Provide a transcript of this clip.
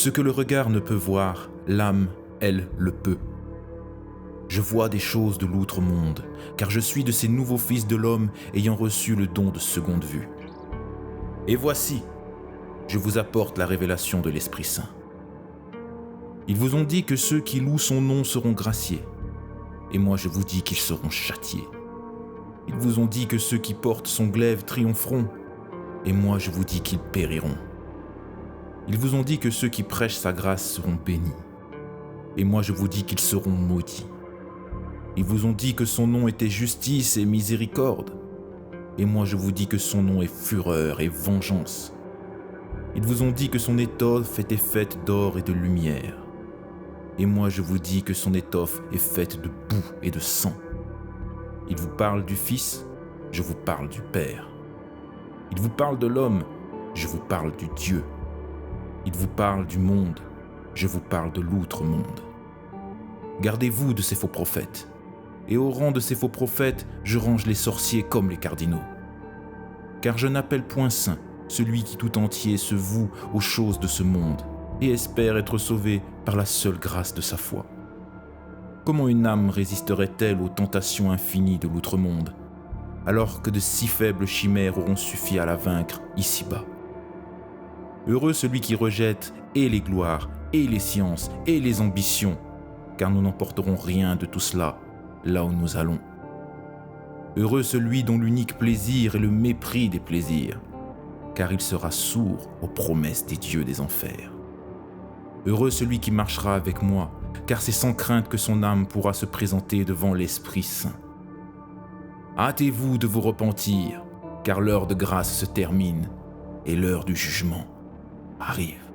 Ce que le regard ne peut voir, l'âme, elle, le peut. Je vois des choses de l'outre-monde, car je suis de ces nouveaux fils de l'homme ayant reçu le don de seconde vue. Et voici, je vous apporte la révélation de l'Esprit Saint. Ils vous ont dit que ceux qui louent son nom seront graciés, et moi je vous dis qu'ils seront châtiés. Ils vous ont dit que ceux qui portent son glaive triompheront, et moi je vous dis qu'ils périront. Ils vous ont dit que ceux qui prêchent sa grâce seront bénis, et moi je vous dis qu'ils seront maudits. Ils vous ont dit que son nom était justice et miséricorde, et moi je vous dis que son nom est fureur et vengeance. Ils vous ont dit que son étoffe était faite d'or et de lumière, et moi je vous dis que son étoffe est faite de boue et de sang. Ils vous parlent du Fils, je vous parle du Père. Ils vous parlent de l'homme, je vous parle du Dieu. Ils vous parlent du monde, je vous parle de l'outre-monde. Gardez-vous de ces faux prophètes, et au rang de ces faux prophètes, je range les sorciers comme les cardinaux. Car je n'appelle point saint celui qui tout entier se voue aux choses de ce monde et espère être sauvé par la seule grâce de sa foi. Comment une âme résisterait-elle aux tentations infinies de l'outre-monde, alors que de si faibles chimères auront suffi à la vaincre ici-bas? Heureux celui qui rejette et les gloires, et les sciences, et les ambitions, car nous n'emporterons rien de tout cela là où nous allons. Heureux celui dont l'unique plaisir est le mépris des plaisirs, car il sera sourd aux promesses des dieux des enfers. Heureux celui qui marchera avec moi, car c'est sans crainte que son âme pourra se présenter devant l'Esprit Saint. Hâtez-vous de vous repentir, car l'heure de grâce se termine et l'heure du jugement arrive.